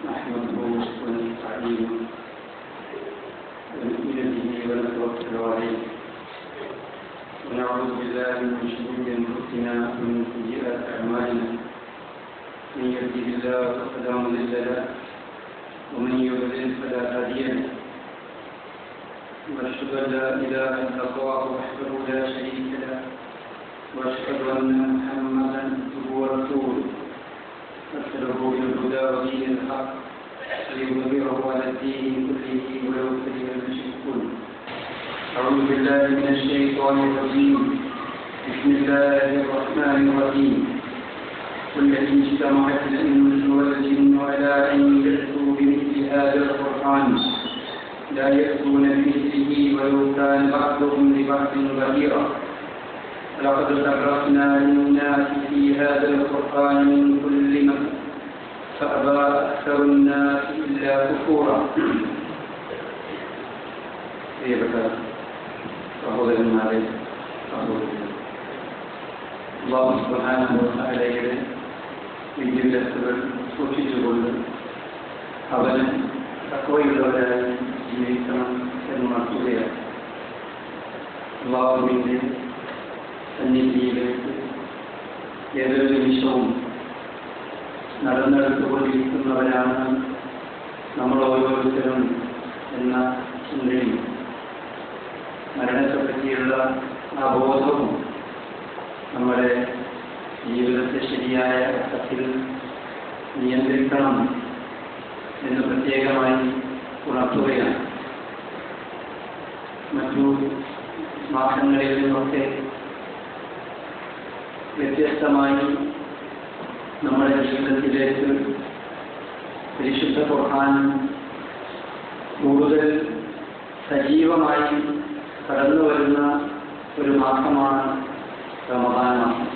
نحمده ونستعينه ونؤمن به ونتوكل عليه ونعوذ بالله من شرور أنفسنا ومن سيئات أعمالنا من يهده الله فلا مضل له ومن يضلل فلا هادي له وأشهد أن لا إله إلا الله وحده لا شريك له وأشهد أن محمدا عبده ورسوله أرسله بالهدى ودين الحق ليظهره على الدين كله ولو كره المشركون. أعوذ بالله من الشيطان الرجيم. بسم الله الرحمن الرحيم. والذي اجتمعت الإنس والجن على أن يأتوا بمثل هذا القرآن لا يأتون بمثله ولو كان بعضهم لبعض ظهيرا. لقد صرفنا للناس في هذا القرآن من كل مثل فأبى أكثر الناس إلا كفورا. സഹോദരന്മാരെ, അല്ലാഹു സുബ്ഹാനഹു വ തആലയുടെ വിധിവിലക്കുകൾ സൂക്ഷിച്ചുകൊണ്ട് അവന് തഖ്വയുള്ളവരായി ജീവിക്കണം എന്ന് ഉണർത്തുകയാണ്. അല്ലാഹുവിൻ്റെ സന്നിധിയിലേക്ക് ഏതൊരു നിമിഷവും നടന്നെടുത്തുകൊണ്ടിരിക്കുന്നവരാണ് നമ്മൾ ഓരോരുത്തരും എന്ന ചിന്തയും മരണത്തെപ്പറ്റിയുള്ള ആ ബോധവും നമ്മുടെ ജീവിതത്തെ ശരിയായ അർത്ഥത്തിൽ നിയന്ത്രിക്കണം എന്ന് പ്രത്യേകമായി ഉണർത്തുകയാണ്. മറ്റു മാസങ്ങളിൽ നിന്നൊക്കെ വ്യത്യസ്തമായി നമ്മുടെ ജീവിതത്തിലേക്ക് പരിശുദ്ധ ഖുർആൻ കൂടുതൽ സജീവമായി കടന്നു വരുന്ന ഒരു മാസമാണ് റമദാൻ മാസം.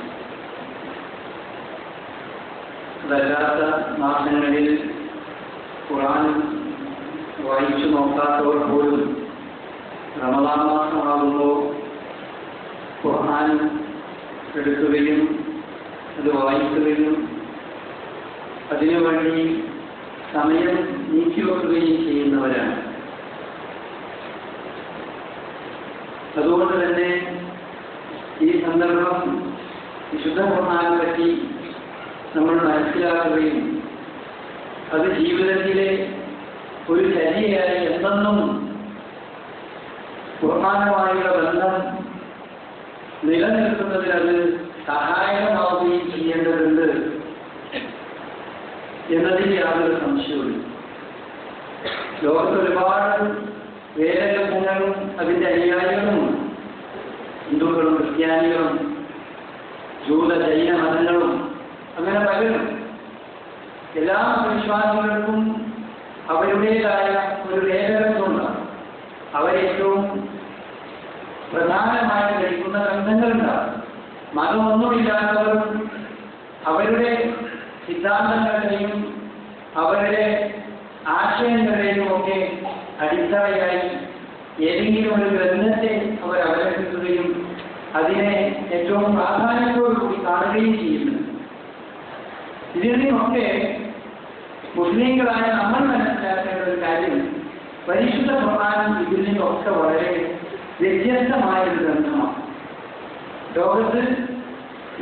അതല്ലാത്ത മാസങ്ങളിൽ ഖുർആൻ വായിച്ചു നോക്കാത്തവർ പോലും റമദാൻ മാസമാകുമ്പോൾ ഖുർആൻ എടുക്കുകയും അത് വായിക്കുകയും അതിനുവേണ്ടി സമയം നീക്കിവെക്കുകയും ചെയ്യുന്നവരാണ്. അതുകൊണ്ട് തന്നെ ഈ സന്ദർഭം വിശുദ്ധ ഖുർആനെ പറ്റി നമ്മൾ മനസ്സിലാക്കുകയും അത് ജീവിതത്തിലെ ഒരു ചര്യയായി എന്തെന്നും ഖുർആനുമായുള്ള ബന്ധം നിലനിൽക്കുന്നതിൽ അത് സഹായകമാവുകയും ചെയ്യേണ്ടതുണ്ട് എന്നതിൽ യാതൊരു സംശയവുമില്ല. ലോകത്ത് ഒരുപാട് വേദഗ്രന്ഥങ്ങളും അതിൻ്റെ അനുയായികളുമുണ്ട്. ഹിന്ദുക്കളും ക്രിസ്ത്യാനികളും ജൂത ജൈന മതങ്ങളും അങ്ങനെ പലരും. എല്ലാ വിശ്വാസികൾക്കും അവരുടേതായ ഒരു വേദഗ്രന്ഥമുണ്ടാകും. അവരേറ്റവും പ്രധാനമായി ഗ്രഹിക്കുന്ന ഗ്രന്ഥങ്ങളുണ്ടാകും. മതമൊന്നുമില്ലാത്തവരും അവരുടെ സിദ്ധാന്തങ്ങളുടെയും അവരുടെ ആശയങ്ങളുടെയും ഒക്കെ അടിത്തറയായി ഏതെങ്കിലും ഒരു ഗ്രന്ഥത്തെ അവർ അവലംബിക്കുകയും അതിനെ ഏറ്റവും പ്രാധാന്യത്തോടുകൂടി കാണുകയും ചെയ്യുന്നു. ഇതിൽ നിന്നൊക്കെ മുസ്ലിങ്ങളായ നമ്മൾ മനസ്സിലാക്കേണ്ട ഒരു കാര്യം, പരിശുദ്ധ ഖുർആൻ ഇതിൽ നിന്നൊക്കെ വളരെ വ്യത്യസ്തമായ ഒരു ഗ്രന്ഥമാണ്. ലോകത്ത്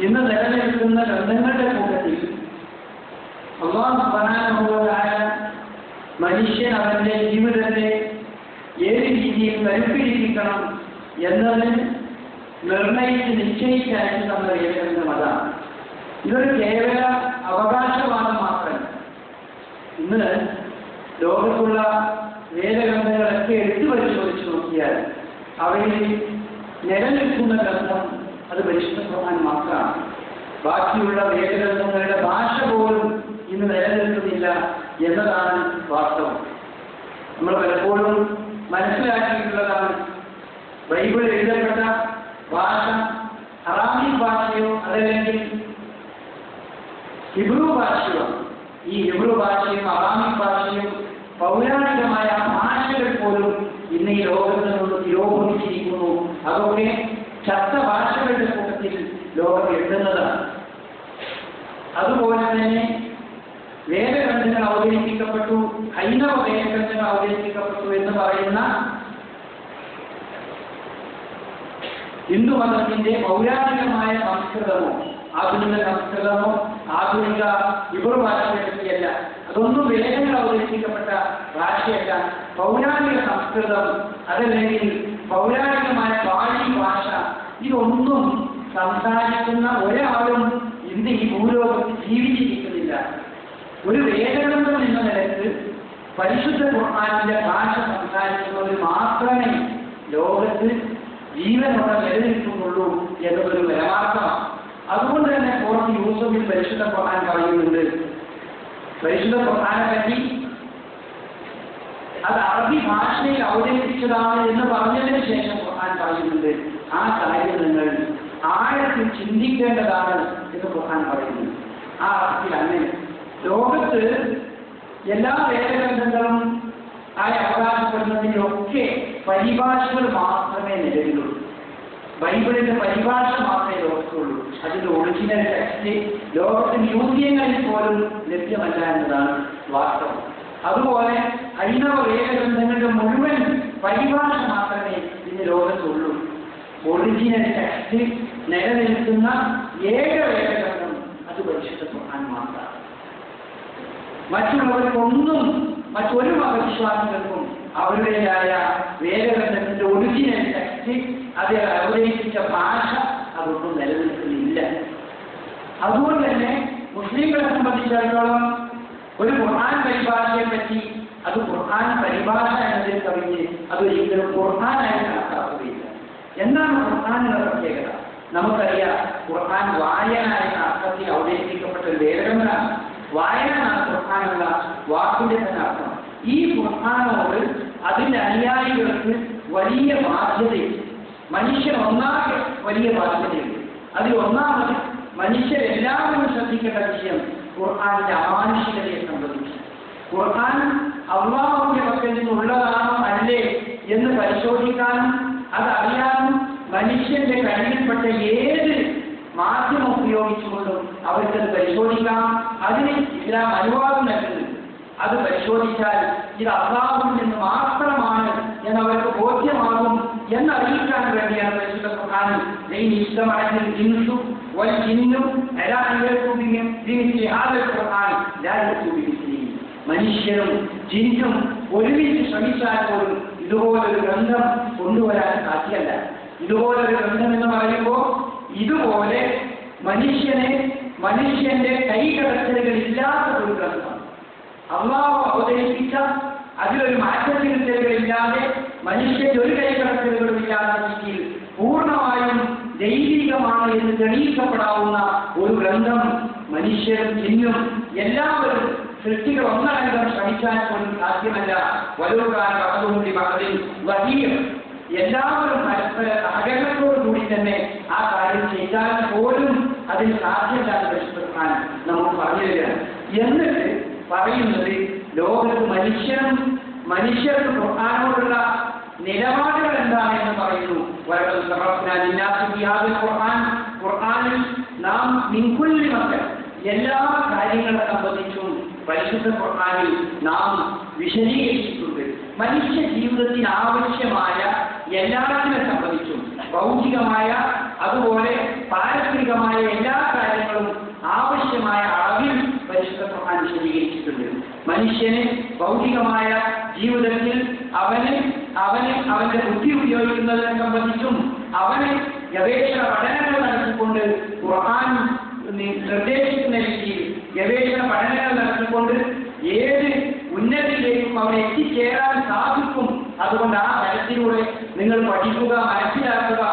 ഇന്ന് നിലനിൽക്കുന്ന ഗ്രന്ഥങ്ങളുടെ കൂട്ടത്തിൽ അല്ലാഹു സുബ്ഹാനഹു വ തആല മനുഷ്യൻ അവന്റെ ജീവിതത്തെ ഏത് രീതിയിൽ കരുപ്പിടിപ്പിക്കണം എന്നത് നിർണയിച്ച് നിശ്ചയിച്ചായിട്ട് നമ്മൾ ഏതെങ്കിലും അതാണ്. ഇതൊരു കേവല അവകാശവാദം മാത്രമല്ല. ഇന്ന് ലോകത്തുള്ള വേദഗ്രന്ഥങ്ങളൊക്കെ എടുത്തു പരിശോധിച്ച് നോക്കിയാൽ അവയിൽ നിലനിൽക്കുന്ന ഗ്രന്ഥം അത് പരിശുദ്ധ ഖുർആൻ മാത്രമാണ്. ബാക്കിയുള്ള വേദഗ്രന്ഥങ്ങളുടെ ഭാഷ പോലും ഇന്ന് നിലനിൽക്കുന്നില്ല എന്നതാണ് വാസ്തവം. നമ്മൾ പലപ്പോഴും മനസ്സിലാക്കിയിട്ടുള്ളതാണ്, ബൈബിൾ എഴുതപ്പെട്ട ഭാഷ അറാമിക് ഭാഷയോ അതല്ലെങ്കിൽ ഹിബ്രു ഭാഷയോ. ഈ ഹിബ്രു ഭാഷയും അറാമിക് ഭാഷയും പൗരാണികമായ ഭാഷകൾ പോലും ഇന്ന് ഈ ലോകത്ത് നിന്ന് തിരോഗമിച്ചിരിക്കുന്നു. അതൊക്കെ ചത്ത ഭാഷകളുടെ കൂട്ടത്തിൽ ലോകം എഴുതുന്നതാണ്. അതുപോലെ തന്നെ വേദഗ്രന്ഥങ്ങൾ അവതരിപ്പിക്കപ്പെട്ടു, ഹൈന്ദവ വേദഗ്രന്ഥങ്ങൾ അവതരിപ്പിക്കപ്പെട്ടു എന്ന് പറയുന്ന ഹിന്ദുമതത്തിന്റെ പൗരാണികമായ സംസ്കൃതമോ ആധുനിക സംസ്കൃതമോ ആധുനിക ഇവർ ഭാഷയല്ല. അതൊന്നും വേദങ്ങൾ അവതരിപ്പിക്കപ്പെട്ട ഭാഷയല്ല. പൗരാണിക സംസ്കൃതം അതല്ലെങ്കിൽ പൗരാണികമായ പാളി ഭാഷ ഇതൊന്നും സംസാരിക്കുന്ന ഒരാളും ഇന്ന് ഈ ഭൂലോകത്ത് ജീവിച്ചിരിക്കുന്നില്ല. ഒരു വേദഗ്രന്ഥം എന്ന നിലക്ക് പരിശുദ്ധ ഖുർആനിന്റെ ഭാഷ സംസാരിക്കുന്നവർ മാത്രമേ ലോകത്ത് ജീവനോടെ നിലനിൽക്കുന്നുള്ളൂ എന്നതൊരു പരമാർത്ഥമാണ്. അതുകൊണ്ട് തന്നെ സൂറത്ത് യൂസുഫിൽ പരിശുദ്ധ ഖുർആൻ പറയുന്നുണ്ട്. പരിശുദ്ധ ഖുർആനെ പറ്റി അത് അറബി ഭാഷയിൽ അവതരിപ്പിച്ചതാണ് എന്ന് പറഞ്ഞതിന് ശേഷം ഖുർആൻ പറയുന്നുണ്ട് ആ കാര്യം നിങ്ങൾ ആഴത്തിൽ ചിന്തിക്കേണ്ടതാണ് എന്ന് ഖുർആൻ പറയുന്നു. ആ അർത്ഥത്തിൽ അങ്ങനെ ലോകത്ത് എല്ലാ വേദഗ്രന്ഥങ്ങളും ആയി അവകാശപ്പെടുന്നതിലൊക്കെ പരിഭാഷകൾ മാത്രമേ നിലവിലുള്ളൂ. ബൈബിളിന്റെ പരിഭാഷ മാത്രമേ ലോകത്തുള്ളൂ. അതിന്റെ ഒറിജിനൽ ടെക്സ്റ്റ് ലോകത്തെ മ്യൂസിയങ്ങളിൽ പോലും ലഭ്യമല്ല എന്നതാണ് വാസ്തവം. അതുപോലെ ഹൈന്ദവ വേദഗ്രന്ഥങ്ങളുടെ മുഴുവൻ പരിഭാഷ മാത്രമേ ഇന്ന് ലോകത്തുള്ളൂ. ഒറിജിനൽ ടെക്സ്റ്റ് നിലനിൽക്കുന്ന ഏക വേദഗ്രന്ഥം അത് പരിശുദ്ധ ഖുർആൻ മാത്രമാണ്. മറ്റുള്ളവർക്കൊന്നും മറ്റൊരു മതവിശ്വാസികൾക്കും അവരുടേതായ വേദഗ്രന്ഥത്തിന്റെ ഒറിജിനൽ ടെക്സ്റ്റ് അത് അവതരിപ്പിച്ച ഭാഷ അതൊന്നും നിലനിൽക്കുന്നില്ല. അതുകൊണ്ട് തന്നെ മുസ്ലിങ്ങളെ സംബന്ധിച്ചിടത്തോളം ഒരു ഖുർആൻ പരിഭാഷയെ പറ്റി അത് ഖുർആൻ പരിഭാഷ എന്നതിൽ കവിഞ്ഞ് അതൊരിക്കലും ഖുർആനായി കണക്കാക്കുകയില്ല. എന്താണ് ഖുർആനിന്റെ പ്രത്യേകത? നമുക്കറിയാം, ഖുർആൻ വായന എന്ന അർത്ഥത്തിൽ അവതരിപ്പിക്കപ്പെട്ട ഒരു വേദഗ്രന്ഥമാണ്. വായന എന്നാണ് ഖുർആൻ എന്ന വാക്കിന്റെ തന്നെ അർത്ഥം. ഈ ഖുർആനോട് അതിന്റെ അനുയായികൾക്ക് വലിയ ബാധ്യതയുണ്ട്. മനുഷ്യൻ ഒന്നാകെ വലിയ ബാധ്യതയുണ്ട്. അതിൽ ഒന്നാമത് മനുഷ്യരെല്ലാവരും ശ്രദ്ധിക്കേണ്ട വിഷയം ഖുർആനിന്റെ അമാനുഷികതയെ സംബന്ധിച്ച്. ഖുർആൻ അല്ലാഹുവിന്റെ പക്കൽ നിന്നുള്ളതാണോ അല്ലേ എന്ന് പരിശോധിക്കാനും അതറിയാനും മനുഷ്യന്റെ കഴിവിൽപ്പെട്ട ഏത് മാധ്യമം ഉപയോഗിച്ചുകൊണ്ടും അവർക്കത് പരിശോധിക്കാം. അതിന് ഇസ്ലാം അനുവാദം നൽകുന്നുണ്ട്. അത് പരിശോധിച്ചാൽ ഇത് അല്ലാഹുവിൽ നിന്ന് മാത്രമാണ് എന്നവർക്ക് ബോധ്യമാകും എന്നറിയിക്കാൻ വേണ്ടിയാണ് പരിശുദ്ധ ഖുർആൻ മനുഷ്യരും ജിന്നും ഒരുമിച്ച് ശ്രമിച്ചാൽ പോലും ഇതുപോലൊരു ഗ്രന്ഥം കൊണ്ടുവരാൻ സാധ്യമല്ല. ഇതുപോലൊരു ഗ്രന്ഥം എന്ന് പറയുമ്പോൾ ഇതുപോലെ മനുഷ്യന്റെ കൈകടത്തലുകൾ ഇല്ലാത്ത ഒരു ഗ്രന്ഥം അല്ലാഹു അവതരിപ്പിച്ച അതിലൊരു മാറ്റത്തിരുത്തലുകളില്ലാതെ മനുഷ്യന്റെ ഒരു കൈകടത്തലുകളും ഇല്ലാത്ത രീതിയിൽ പൂർണ്ണമായും ദൈവികമാണ് എന്ന് തെളിയിക്കപ്പെടാവുന്ന ഒരു ഗ്രന്ഥം മനുഷ്യരും ജിന്നും എല്ലാവരും സൃഷ്ടികൾ ഒന്നടങ്കം ശ്രമിക്കാൻ പോലും സാധ്യമല്ല. വലുകാൻ പകതുകൊണ്ടി പകതിൽ വഹിയും എല്ലാവരും പരസ്പര സഹകരണത്തോടുകൂടി തന്നെ ആ കാര്യം ചെയ്താൽ പോലും അതിന് സാധ്യമല്ലാത്ത പരിശുദ്ധ നമുക്ക് പറഞ്ഞു തരികയാണ്. എന്നിട്ട് പറയുന്നത് ലോകത്ത് മനുഷ്യർക്ക് ഖുർആനോടുള്ള നിലപാടുകൾ എന്താണെന്ന് പറയുന്നു. ഖുർആനിൽ നാം മിൻകുല്ലി മക്കൾ എല്ലാ കാര്യങ്ങളെ സംബന്ധിച്ചും പരിശുദ്ധ ഖുർആനിൽ നാം വിശദീകരിച്ചിട്ടുണ്ട്. മനുഷ്യ ജീവിതത്തിന് ആവശ്യമായ എല്ലാത്തിനെ സംബന്ധിച്ചും ഭൗതികമായ അതുപോലെ പാരസ്പരികമായ എല്ലാ കാര്യങ്ങളും ആവശ്യമായ അളവിൽ പരിശുദ്ധ ഖുർആൻ വിശദീകരിച്ചിട്ടുണ്ട്. മനുഷ്യന് ഭൗതികമായ ജീവിതത്തിൽ അവന്റെ ബുദ്ധി ഉപയോഗിക്കുന്നതിനെ സംബന്ധിച്ചും അവന് ഗവേഷണ പഠനങ്ങൾ നടത്തിക്കൊണ്ട് ഖുർആൻ നിർദ്ദേശിക്കുന്ന രീതിയിൽ ഗവേഷണ പഠനങ്ങൾ നടത്തിക്കൊണ്ട് ഏത് ഉന്നതിയിലേക്കും അവനെ എത്തിച്ചേരാൻ സാധിക്കും. അതുകൊണ്ട് ആ തലത്തിലൂടെ നിങ്ങൾ പഠിക്കുക, മനസ്സിലാക്കുക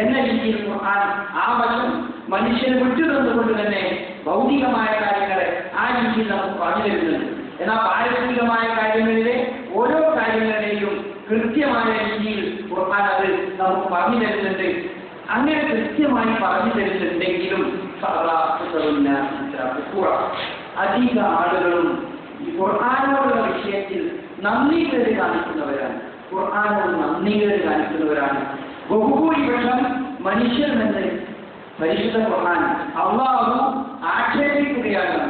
എന്ന രീതിയിൽ ഖുർആൻ ആ വശം മനുഷ്യന് വിട്ടുതന്നുകൊണ്ട് തന്നെ ഭൗതികമായ കാര്യങ്ങളെ ആ രീതിയിൽ നമുക്ക് പറഞ്ഞു തരുന്നുണ്ട്. എന്നാൽ പാരിസ്ഥിതികമായ കാര്യങ്ങളിലെ ഓരോ കാര്യങ്ങളുടെയും കൃത്യമായ രീതിയിൽ ഖുർആൻ അത് നമുക്ക് പറഞ്ഞു തരുന്നുണ്ട്. അങ്ങനെ കൃത്യമായി പറഞ്ഞു തരുന്നുണ്ടെങ്കിലും അധിക ആളുകളും ഈ ഖുർആനോടുള്ള വിഷയത്തിൽ നന്ദികേട് കാണിക്കുന്നവരാണ്. ഖുർആനോട് നന്ദികേട് കാണിക്കുന്നവരാണ് ബഹുഭൂരിപക്ഷം മനുഷ്യർ നിന്ന് പരിശുദ്ധ ഖുർആൻ അല്ലാഹു ആക്ഷേപിക്കുകയാണ്.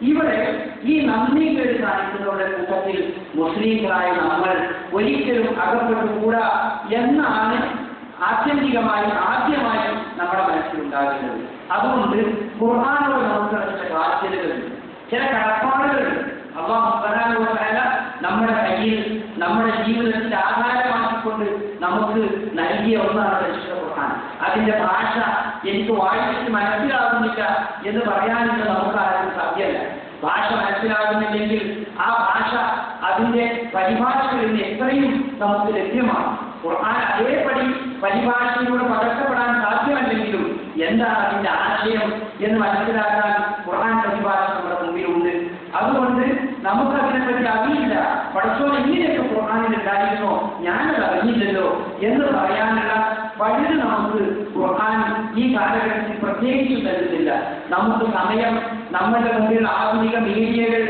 ഇവിടെ ഈ നന്ദി കേട് കാണിക്കുന്നവരുടെ കൂട്ടത്തിൽ മുസ്ലിങ്ങളായ നമ്മൾ ഒരിക്കലും അകപ്പെട്ടുകൂടാ എന്നാണ് ആത്യന്തികമായി ആദ്യമായി നമ്മുടെ മനസ്സിലുണ്ടാകുന്നത്. അതുകൊണ്ട് ഖുർആനോട് നമുക്ക് ചില ബാധ്യതകളുണ്ട്, ചില കടപ്പാടുകളുണ്ട്. അല്ലാഹു സുബ്ഹാനഹു വ തആല നമ്മുടെ കയ്യിൽ നമ്മുടെ ജീവിതത്തിന്റെ ആധാരമാക്കിക്കൊണ്ട് നമുക്ക് നൽകിയ ഒന്നാണ് പരിശുദ്ധ ഖുർആൻ. അതിന്റെ ഭാഷ എനിക്ക് വായിച്ചിട്ട് മനസ്സിലാകുന്നില്ല എന്ന് പറയാനുള്ള നമുക്ക് ആർക്കും സാധ്യമല്ല. ഭാഷ മനസ്സിലാകുന്നില്ലെങ്കിൽ ആ ഭാഷ അതിന്റെ പരിഭാഷകളിൽ എത്രയും നമുക്ക് ലഭ്യമാണ്. ഖുർആൻ അതേപടി പരിഭാഷയിലൂടെ പകർത്തപ്പെടാൻ സാധ്യമല്ലെങ്കിലും എന്താണ് അതിന്റെ ആശയം എന്ന് മനസ്സിലാക്കാൻ ഖുർആൻ പരിഭാഷ നമ്മുടെ മുമ്പിലുണ്ട്. അതുകൊണ്ട് നമുക്കതിനെപ്പറ്റി അറിയില്ല, പഠിച്ചോ എങ്ങനെയൊക്കെ ഖുർആനിൽ ഉണ്ടായിരുന്നോ ഞാനത് അറിഞ്ഞില്ലല്ലോ എന്ന് പറയാനുള്ള പഴുത് നമുക്ക് ഖുർആൻ ഈ കാലഘട്ടത്തിൽ പ്രത്യേകിച്ചും തരുന്നില്ല. നമുക്ക് സമയം, നമ്മുടെ മുമ്പിൽ ആധുനിക മീഡിയകൾ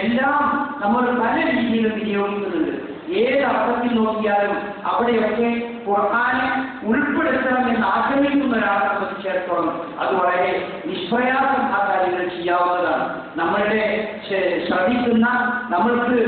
എല്ലാം നമ്മൾ പല രീതിയിലും വിനിയോഗിക്കുന്നുണ്ട്. ഏത് അർത്ഥത്തിൽ നോക്കിയാലും അവിടെയൊക്കെ ഖുർആനെ ഉൾപ്പെടുത്തണം എന്ന് ആഗ്രഹിക്കുന്ന ഒരാളെ സംബന്ധിച്ചിടത്തോളം അത് വളരെ നിഷ്പ്രയാസം ആ കാര്യങ്ങൾ ചെയ്യാവുന്നതാണ്. നമ്മളുടെ ശ്രദ്ധിക്കുന്ന നമ്മൾക്ക്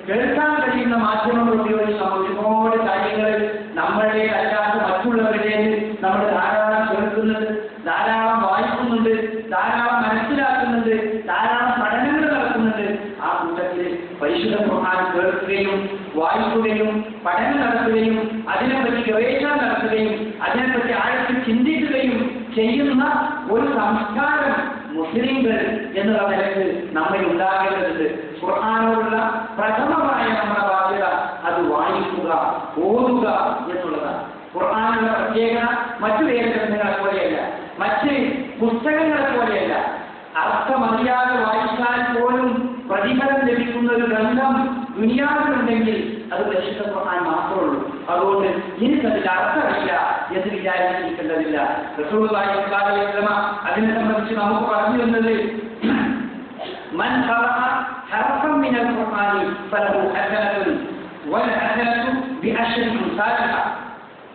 കേൾക്കാൻ കഴിയുന്ന മാധ്യമങ്ങൾ ഉപയോഗിച്ച് നമ്മൾ ഒരുപാട് കാര്യങ്ങൾ നമ്മളുടെ അല്ലാത്ത മറ്റുള്ളവരുടെ നമ്മൾ ധാരാളം കേൾക്കുന്നുണ്ട്, ധാരാളം വായിക്കുന്നുണ്ട്, ധാരാളം മനസ്സിലാക്കുന്നുണ്ട്, ധാരാളം പഠനങ്ങൾ നടത്തുന്നുണ്ട്. ആ കൂട്ടത്തിൽ പരിശുദ്ധ ഖുർആൻ കേൾക്കുകയും വായിക്കുകയും പഠനം നടത്തുകയും അതിനെപ്പറ്റി ഗവേഷണം നടത്തുകയും അതിനെപ്പറ്റി ആഴത്തിൽ ചിന്തിക്കുകയും ചെയ്യുന്ന ഒരു സംസ്കാരം മുസ്ലിങ്ങൾ എന്നുള്ള നിലക്ക് നമ്മൾ ഉണ്ടാകേണ്ടതുണ്ട്. ഖുർആനോടുള്ള പ്രഥമമായ നമ്മുടെ ബാധ്യത അത് വായിക്കുക, ഓതുക എന്നുള്ളതാണ്. ഖുർആനുള്ള പ്രത്യേകത മറ്റു വേദഗ്രന്ഥങ്ങളെ പോലെയല്ല, മറ്റ് പുസ്തകങ്ങളെ പോലെയല്ല. അർത്ഥമറിയാതെ വായിച്ചാൽ പോലും പ്രതിഫലം ലഭിക്കുന്ന ഒരു ഗ്രന്ഥം ദുനിയാവിലുണ്ടെങ്കിൽ അത് പരിശുദ്ധ ഖുർആൻ മാത്രമേ ഉള്ളൂ. അതുകൊണ്ട് എനിക്കതിൽ അർത്ഥമില്ല എന്ന് വിചാരിച്ചിരിക്കേണ്ടതില്ല. റസൂലുള്ളാഹി സ്വല്ലല്ലാഹു അലൈഹി വസല്ലം അതിനെ സംബന്ധിച്ച് നമുക്ക് പറഞ്ഞു തന്നത് മൻ ഖറഅ ഹർഫൻ മിനൽ ഖുർആനി ഫലഹു ഹസനത്തുൻ വൽ ഹസനത്തു ബിഅശ്രി അംസാലിഹ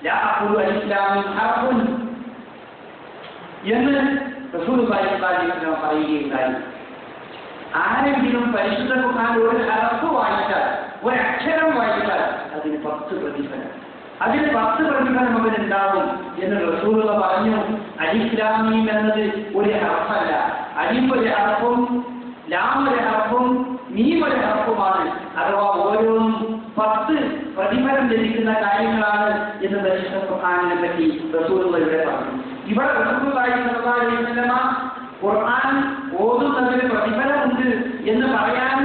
ലാ അഖൂലു അൽ-ഇസ്ലാമു ഹർഫുൻ എന്ന് റസൂലുള്ളാഹി സ്വല്ലല്ലാഹു അലൈഹി വസല്ലം പറയുകയുണ്ടായി. ആരെങ്കിലും പരിശുദ്ധ ഖുർആൻ ഒരു ഹർഫ് വായിച്ചാൽ, ഒരു അക്ഷരം വായിച്ചാൽ അതിന് 10 പ്രതിഫലം, അതിന് 10 പ്രതിഫലം അവനുണ്ടാവും എന്ന് റസൂലുള്ള പറഞ്ഞു. അലിഫ്-ലാം-മീം എന്നത് ഒരു ഹർഫല്ല. അലിഫ് ഒരു ഹർഫും ലാം ഒരു ഹർഫും മീം ഒരു ഹർഫുമാണ്. അഥവാ ഓരോന്നും 10 പ്രതിഫലം ലഭിക്കുന്ന കാര്യങ്ങളാണ് എന്ന് പരിശുദ്ധ ഖുർആനിനെ പറ്റി റസൂലുള്ള ഇവിടെ പറഞ്ഞു. ഇവിടെ റസൂലുള്ളാഹി സ്വല്ലല്ലാഹു അലൈഹി വസല്ലം ഖുർആൻ ഓതുന്നതിന് പ്രതിഫലമുണ്ട് എന്ന് പറയാൻ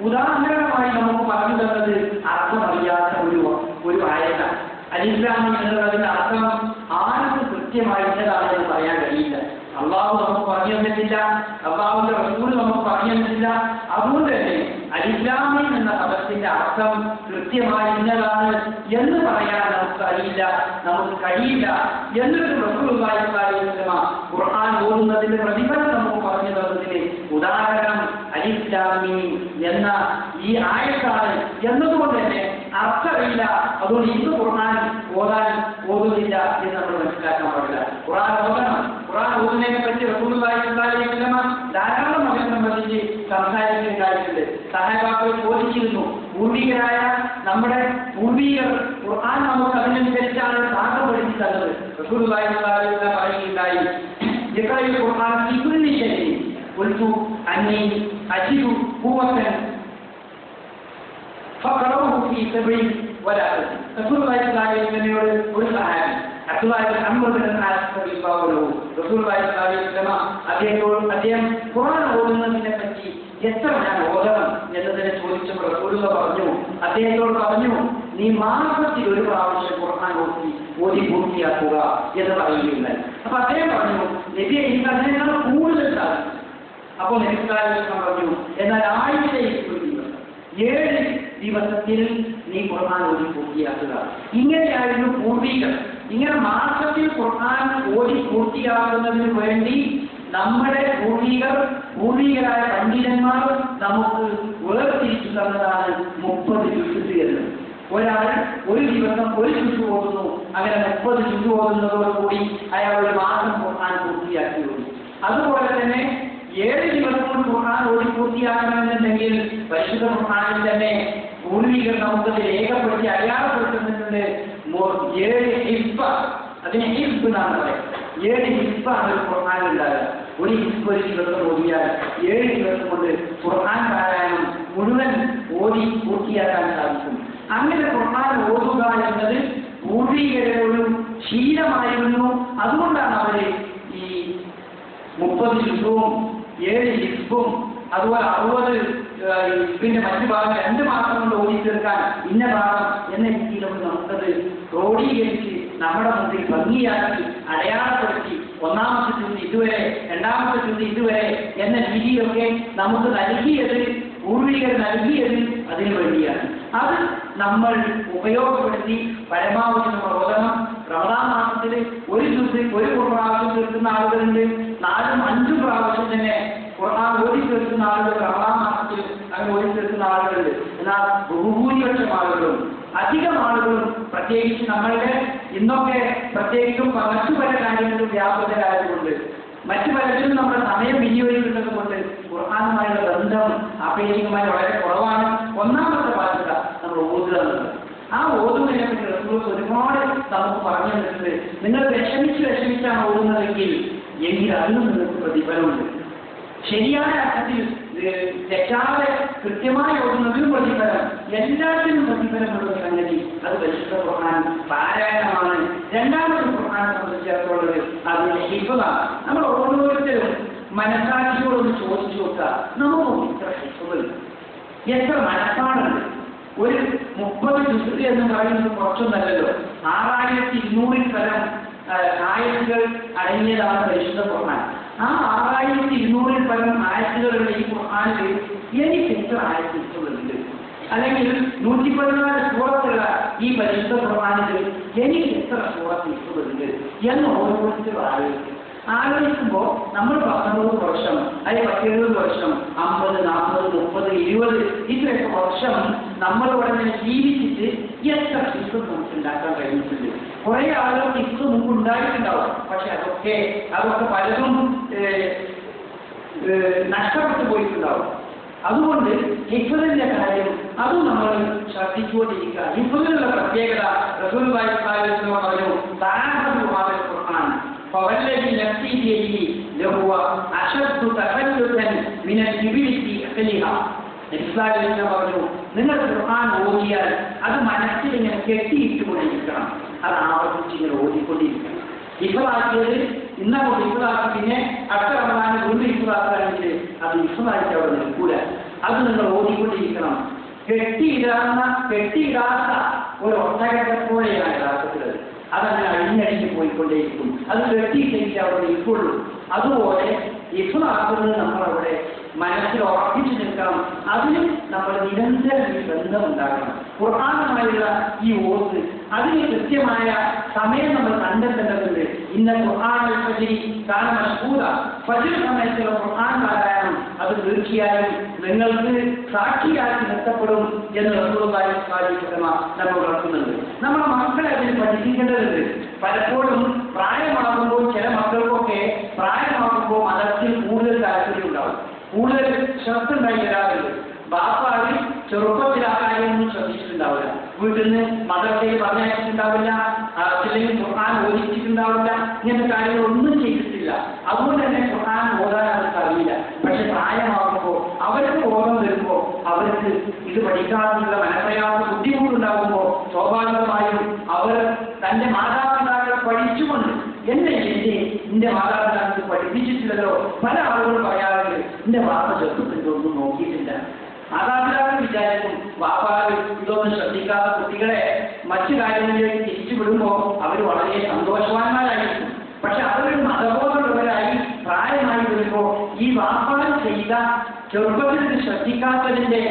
ഉദാഹരണമായി നമുക്ക് പറഞ്ഞു തന്നത് അർത്ഥമറിയാത്ത ഒരു ആയത. അലിഫ്-ലാം-മീം എന്നുള്ളതിന്റെ അർത്ഥം ആർക്കും കൃത്യമായി ഇന്നതാണെന്ന് പറയാൻ കഴിയില്ല. അള്ളാഹു നമുക്ക് പറഞ്ഞു തന്നിട്ടില്ല, അള്ളാഹുവിന്റെ റസൂൽ നമുക്ക് പറഞ്ഞു തന്നിട്ടില്ല. അതുകൊണ്ട് തന്നെ അലിഫ്-ലാം-മീം എന്ന പദത്തിന്റെ അർത്ഥം കൃത്യമായി ഇന്നതാണ് എന്ന് പറയാൻ നമുക്ക് അറിയില്ല, നമുക്ക് കഴിയില്ല. എന്നിട്ട് റസൂലുള്ളാഹി സ്വല്ലല്ലാഹു അലൈഹി വസല്ലം ഖുർആൻ ഓതുന്നതിന്റെ പ്രതിഫലം നമുക്ക് പറഞ്ഞു തന്നതിന് ഉദാഹരണം അലിഫ്-ലാം-മീം എന്ന ഈ ആയത്താണ് എന്നതുകൊണ്ട് തന്നെ അർത്ഥമില്ല. അതുകൊണ്ട് ഇന്ന് ഖുർആൻ ഓതുന്നില്ല എന്ന് നമ്മൾ മനസ്സിലാക്കാൻ പാടില്ല. ഖുർആൻ ഓതണം. ഖുർആൻ ഓതുന്നതിനെ പറ്റി റസൂലുള്ളാഹി സ്വല്ലല്ലാഹു അലൈഹി വസല്ലം ധാരാളം അതിനെ സംബന്ധിച്ച് സംസാരിക്കുകയുണ്ടായിട്ടുണ്ട്. സഹാബാക്കൾ ചോദിച്ചിരുന്നു, പൂർവികരായ നമ്മുടെ പൂർവികർ ഖുർആൻ നമുക്ക് അതിനനുസരിച്ചാണ് പാഠം പഠിച്ചു തന്നത്. റസൂലുള്ളാഹി സ്വല്ലല്ലാഹു അലൈഹി വസല്ലം പറയുകയുണ്ടായി, ഇഖ്റഅൽ ഖുർആൻ ഫീ കുല്ലി ശൈഇൻ ഖുൽതു അന്നി അജിദു ഖുവ്വതൻ ഫഖറഉഹു ഫീ സബ്ഇൻ വലാ തസിൽ. റസൂലുള്ളാഹി സ്വല്ലല്ലാഹു അലൈഹി വസല്ലമയോട് ഒരു സഹാബി അദ്ദേഹം ഖുർആൻ ഓതുന്നതിനെ പറ്റി എത്ര ഞാൻ ഓതണം എന്നതിനെ ചോദിച്ചപ്പോൾ റസൂലുള്ള പറഞ്ഞു, അദ്ദേഹത്തോട് പറഞ്ഞു, നീ മാസത്തിൽ ഒരു പ്രാവശ്യം ഖുർആൻ ഓതി പൂർത്തിയാക്കുക എന്ന് പറയുകയുണ്ടായി. അപ്പൊ അദ്ദേഹം പറഞ്ഞു, നബിയെ എനിക്ക് അതിനേക്കാൾ കൂടുതൽ സാധിക്കും. അപ്പോൾ നബി സല്ലല്ലാഹു അലൈഹി വസല്ലം പറഞ്ഞു, എന്നാൽ ആഴ്ചയിൽ ഒരു ദിവസം 7 ദിവസത്തിൽ നീ ഖുർആൻ ഓതി പൂർത്തിയാക്കുക. ഇങ്ങനെയായിരുന്നു പൂർവികർ. ഇങ്ങനെ മാസത്തിൽ ഖുർആൻ ഓതി പൂർത്തിയാക്കുന്നതിന് വേണ്ടി നമ്മുടെ പൂർവികരായ പണ്ഡിതന്മാർ നമുക്ക് വേർതിരിച്ചു തന്നതാണ് 30 ജുസ് എന്ന്. ഒരാൾ ഒരു ദിവസം ഒരു ജുസ് ഓതുന്നു, അങ്ങനെ 30 ജുസ് ഓതുന്നതോടുകൂടി അയാൾ ഒരു മാസം ഖുർആൻ പൂർത്തിയാക്കി ഓടി. അതുപോലെ തന്നെ 7 ദിവസം ഖുർആൻ ഓതി പൂർത്തിയാക്കണമെന്നുണ്ടെങ്കിൽ പരിശുദ്ധ ഖുർആനിൽ തന്നെ പൂർവികർ നമുക്കത് രേഖപ്പെടുത്തി അടയാളപ്പെടുത്തുന്നുണ്ട്. 7 ഹിസ്ബ, അതിനെ ഹിസ്ബ് എന്നാണ് പറയുന്നത്. 7 ഹിസ്ബാണ് ഒരു ഖുർആനിലുണ്ടാകുക. ഒരു ഹിസ്ബ് ഒരു ദിവസം ഓതിയാൽ 7 ദിവസം കൊണ്ട് ഖുർആൻ പാരായണം മുഴുവൻ ഓതി പൂർത്തിയാക്കാൻ സാധിക്കും. അങ്ങനെ ഖുർആൻ ഓതുക എന്നത് പൂർവികരുടെ ഒരു ശീലമായിരുന്നു. അതുകൊണ്ടാണ് അവര് ഈ 30 ജുസും 7 ഹിസ്ബും അതുപോലെ 60 ഹിസ്ബിന്റെ മറ്റു ഭാഗം 2 മാസം കൊണ്ട് ഓടി തീർക്കാൻ ഇന്ന ഭാഗം എന്ന രീതിയിലൊക്കെ നമുക്കത് ക്രോഡീകരിച്ച് നമ്മുടെ മുമ്പിൽ ഭംഗിയാക്കി അടയാളപ്പെടുത്തി 1ാമത്തെ ജുസ് ഇതുവരെ 2ാമത്തെ ജുസ് ഇതുവരെ എന്ന രീതിയിലൊക്കെ നമുക്ക് നൽകിയത് പൂർവികർ നൽകിയത് അതിനു വേണ്ടിയാണ്. അത് നമ്മൾ ഉപയോഗപ്പെടുത്തി പരമാവധി നമ്മൾ ഓതണം. റമദാൻ മാസത്തിൽ ഒരു ജുസ് ഒരു പ്രാവശ്യം തീർക്കുന്ന ആളുകളുണ്ട്. 4ഉം 5ഉം പ്രാവശ്യം തന്നെ ഖുർആൻ ഓതി തീർക്കുന്ന ആളുകൾ റമദാൻ മാസത്തിൽ അങ്ങനെ ഓതി തീർക്കുന്ന ആളുകളുണ്ട്. എന്നാൽ ബഹുഭൂരിപക്ഷം ആളുകളും അധികം ആളുകളും പ്രത്യേകിച്ച് നമ്മളുടെ ഇന്നൊക്കെ പ്രത്യേകിച്ചും മറ്റു പല കാര്യങ്ങളും വ്യാപൃതരായതുകൊണ്ട് മറ്റു പലതിലും നമ്മുടെ സമയം വിനിയോഗിക്കുന്നത് കൊണ്ട് ഖുർആനുമായുള്ള ബന്ധം ആപേക്ഷികമായി വളരെ കുറവാണ്. 1ാമത്തെ ബാധ്യത നമ്മൾ ഓതുക എന്നുള്ളത്. ആ ഓതുന്നതിനെ പറ്റി റസൂൽ ഒരുപാട് നമുക്ക് പറഞ്ഞു തന്നിട്ടുണ്ട്. നിങ്ങൾ വിഷമിച്ചാണ് ഓതുന്നതെങ്കിൽ അതിനും നിങ്ങൾക്ക് പ്രതിഫലമുണ്ട്. ശരിയായ അർത്ഥത്തിൽ തെറ്റാതെ കൃത്യമായി ഓടുന്നതിനും പ്രതിഫലം, എല്ലാത്തിനും പ്രതിഫലമുള്ള സംഗതി അത് പരിശുദ്ധ ഖുർആൻ പാരായണമാണ്. 2ാമത്തെ ഖുർആനെ സംബന്ധിച്ചിടത്തോളം അതിന്റെ ഹിഫ്ളാണ്. നമ്മൾ ഓരോരുത്തരും മനസാക്ഷിയോടൊന്ന് ചോദിച്ചു നോക്കുക, നമുക്ക് ഇത്ര ഹിഫ്ളുണ്ട്, എത്ര മനസ്സാണുണ്ട്. ഒരു 30 ജുസ് എന്ന് പറയുന്നത് കുറച്ചൊന്നല്ലല്ലോ. 6200 പരം ആയത്തുകൾ അടങ്ങിയതാണ് പരിശുദ്ധ ഖുർആൻ. ആ 6200 പരം ആയത്തുകളുടെ ഈ ഖുർആനിൽ എനിക്ക് എത്ര ആയത്ത് ഇഷ്ടമുണ്ട്, അല്ലെങ്കിൽ 114 സൂറത്തുള്ള ഈ പരിശുദ്ധ ഖുർആനിൽ എനിക്ക് എത്ര സൂറത്ത് ഇഷ്ടമുണ്ട് എന്ന് ഓരോരുത്തരും ആലോചിക്കുമ്പോൾ നമ്മൾ 19 വർഷം അല്ലെങ്കിൽ 70 വർഷം 50, 40, 30, 20 ഇത്രയൊക്കെ വർഷം നമ്മൾ ഉടനെ ജീവിച്ചിട്ട് എത്ര ഹിഫ്ള് നമുക്ക് ഉണ്ടാക്കാൻ കഴിഞ്ഞിട്ടുണ്ട്. കുറെ ആളുകൾക്ക് ഹിഫ്ള് മുമ്പ് ഉണ്ടായിട്ടുണ്ടാവും. പക്ഷെ അതൊക്കെ പലതും നഷ്ടപ്പെട്ടു പോയിട്ടുണ്ടാവും. അതുകൊണ്ട് ഹിഫ്ളിന്റെ കാര്യം അതും നമ്മൾ ശ്രദ്ധിച്ചുകൊണ്ടിരിക്കുക. ഹിഫ്ളിനുള്ള പ്രത്യേകത റസൂലുള്ളാഹി സ്വല്ലല്ലാഹു അലൈഹി വസല്ലം പറഞ്ഞു, തആഹദു ഹാദൽ ഖുർആൻ فوالذي نفسي بيده لهو أشد تفلتا من الإبل في أكلها. പറഞ്ഞു, നിങ്ങൾ ഖുർആൻ ഓതിയാൽ അത് മനസ്സിൽ ഇങ്ങനെ കെട്ടിയിട്ടുകൊണ്ടിരിക്കണം. അത് ആവർത്തിച്ച് ഇങ്ങനെ ഓതിക്കൊണ്ടിരിക്കണം. ഹിഫ്ളാക്കിയത് ഇന്നങ്ങോട്ട് ഹിഫ്ളാക്കി പിന്നെ അടുത്ത റമദാനിൽ വീണ്ടും ഹിഫ്ളാക്കുകയാണെങ്കിൽ അത് ഹിഫ്ളായിട്ട് അവിടെ നിൽക്കൂല. അത് നിങ്ങൾ ഓതിക്കൊണ്ടിരിക്കണം. കെട്ടിയിടാത്ത ഒരു ഒട്ടകത്തെപ്പോലെയാണ് യഥാർത്ഥത്തിലത്. അതങ്ങനെ അഴിഞ്ഞടിഞ്ഞ് പോയിക്കൊണ്ടേയിരിക്കും. അത് കെട്ടിയിട്ടെങ്കിൽ അവിടെ നിൽക്കുള്ളൂ. അതുപോലെ ഹിഫ്ളാക്കുന്നത് നമ്മളവിടെ മനസ്സിൽ ഉറപ്പിച്ചു നിൽക്കണം. അതിന് നമ്മൾ നിരന്തരം ഈ ബന്ധം ഉണ്ടാക്കണം. ഖുർആനുമായുള്ള ഈ ഓത്ത് അതിന് കൃത്യമായ സമയം നമ്മൾ കണ്ടെത്തേണ്ടതുണ്ട്. ഇന്ന ഖുർആനുൽ ഫജ്രി കാന മശ്ഹൂദ, ഫജ്ർ സമയത്തുള്ള ഖുർആൻ പാരായണം അത് തീർച്ചയായും നിങ്ങൾക്ക് സാക്ഷിയാക്കി നിർത്തപ്പെടും എന്ന് റസൂലുള്ളാഹി സ്വല്ലല്ലാഹു അലൈഹി വസല്ലം നമ്മൾ ഉണർത്തുന്നുണ്ട്. നമ്മുടെ മക്കളെ അതിന് പഠിപ്പിക്കേണ്ടതുണ്ട്. പലപ്പോഴും പ്രായമാകുമ്പോൾ ചില മക്കൾക്കൊക്കെ പ്രായമാകുമ്പോൾ മതത്തിൽ കൂടുതൽ താല്പര്യം ഉണ്ടാവും, കൂടുതൽ ശ്രദ്ധ ഉണ്ടായി വരാറുണ്ട്. ബാപ്പാട് ചെറുപ്പത്തിൽ ആ കാര്യമൊന്നും ശ്രദ്ധിച്ചിട്ടുണ്ടാവില്ല. വീട്ടിൽ നിന്ന് മദർസയിൽ പറഞ്ഞയച്ചിട്ടുണ്ടാവില്ല, അല്ലെങ്കിൽ ഖുർആൻ ഓദിച്ചിട്ടുണ്ടാവില്ല. ഇങ്ങനത്തെ കാര്യങ്ങളൊന്നും ചെയ്തിട്ടില്ല. അതുകൊണ്ട് തന്നെ ഖുർആൻ ഓതാൻ അവർക്ക് അറിയില്ല. പക്ഷെ പ്രായമാകുമ്പോൾ അവർക്ക് ഓർമ്മ വരുമ്പോൾ അവർക്ക് ഇത് പഠിക്കാനുള്ള മനപ്രയാസം ബുദ്ധിമുട്ടുണ്ടാകുമ്പോൾ സ്വാഭാവികമായും അവർ തന്റെ മാതാപിതാക്കളെ പഠിച്ചുകൊണ്ട് എന്റെ മാതാപിതാക്കൾ പഠിപ്പിച്ചിട്ടില്ലല്ലോ. പല ആളുകളും പറയാറുണ്ട്, എന്റെ വാപ്പ ചെറുപ്പത്തിൽ ഒന്നും നോക്കിയിട്ടില്ല. മാതാപിതാക്കൾ വിചാരിക്കും വാപ്പാവ് ഇതൊന്നും ശ്രദ്ധിക്കാത്ത കുട്ടികളെ മറ്റു കാര്യങ്ങളിലേക്ക് തിരിച്ചുവിടുമ്പോൾ അവർ വളരെ സന്തോഷവാന്മാരായിരിക്കും. പക്ഷെ അവരൊരു മതബോധമുള്ളവരായി പ്രായമായി വരുമ്പോൾ ഈ വാപ്പാവ് ചെയ്ത ചെറുപ്പത്തിൽ ശ്രദ്ധിക്കാത്തതിന്റെ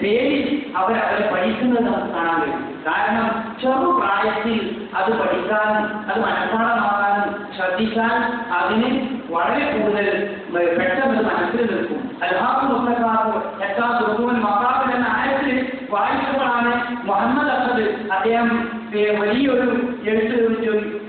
പേരിൽ അവരെ പഠിക്കുന്നത് നമുക്ക് കാണാൻ കഴിയും. കാരണം ചെറുപ്രായത്തിൽ അത് പഠിക്കാനും അത് മനഃപ്പാഠമാക്കാനും ശ്രദ്ധിക്കാൻ അതിന് വളരെ കൂടുതൽ പെട്ടെന്ന് മനസ്സിൽ നിൽക്കും. മക്കാബ് എന്ന ആയത്തിൽ വായിക്കുമ്പോഴാണ് മുഹമ്മദ് അസദ്, അദ്ദേഹം വലിയൊരു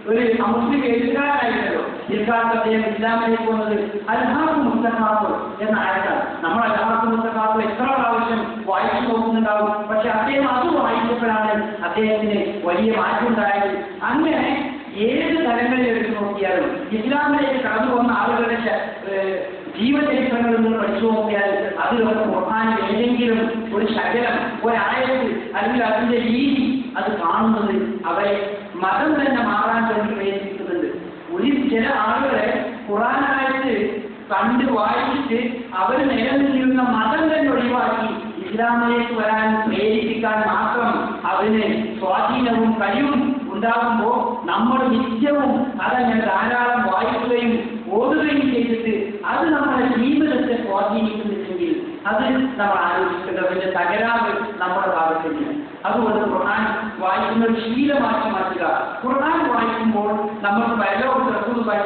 ഒരു മുസ്ലിം എഴുത്തുകാരനായിരുന്നല്ലോ. പിൽക്കാലത്ത് അദ്ദേഹം ഇസ്ലാമിലേക്ക് വന്നത് അൽഹാഖ് മുസ്തഖാഫ് എന്ന ആയത്താണ്. നമ്മൾ അൽഹാഖ് മുസ്തഖാഫ് എത്ര പ്രാവശ്യം വായിച്ചു നോക്കുന്നുണ്ടാവും. പക്ഷെ അദ്ദേഹം അത് വായിച്ചപ്പോഴാണ് അദ്ദേഹത്തിന് വലിയ മാറ്റം ഉണ്ടായത്. അങ്ങനെ ഏത് തലങ്ങളിൽ എടുത്തു നോക്കിയാലും ഇസ്ലാമിലേക്ക് കടന്നു പോകുന്ന ആളുകളുടെ ജീവചരിത്രങ്ങളിൽ നിന്ന് പഠിച്ചു നോക്കിയാൽ അതിലൊക്കെ ഖുർആനിൽ ഏതെങ്കിലും ഒരു ശകലം, ഒരായത്ത് അല്ലെങ്കിൽ അതിന്റെ രീതി അത് കാണുന്നത് അവരെ മതം തന്നെ മാറാൻ വേണ്ടി പ്രേരിപ്പിക്കുന്നുണ്ട്. ചില ആളുകളെ ഖുർആനായിട്ട് കണ്ട് വായിച്ചിട്ട് അവർ നിലനിന്നിരുന്ന മതം തന്നെ ഒഴിവാക്കി ഇസ്ലാമിലേക്ക് വരാൻ പ്രേരിപ്പിക്കാൻ മാത്രം അതിന് സ്വാധീനവും കഴിവും ഉണ്ടാകുമ്പോൾ നമ്മൾ നിത്യവും അതങ്ങനെ ധാരാളം വായിക്കുകയും ഓതുകയും ചെയ്തിട്ട് അത് നമ്മുടെ ജീവിതത്തെ സ്വാധീനിക്കുന്നില്ലെങ്കിൽ അത് നമ്മൾ ആലോചിക്കേണ്ടതിന്റെ തകരാറ് നമ്മുടെ ഭാഗത്തില്ല. അതുകൊണ്ട് ഖുർആൻ വായിക്കുന്ന ഒരു ശീലമാക്കി മാറ്റുക. ഖുർആൻ വായിക്കുമ്പോൾ നമ്മൾ പരലോകത്ത് റസൂലുള്ളാഹി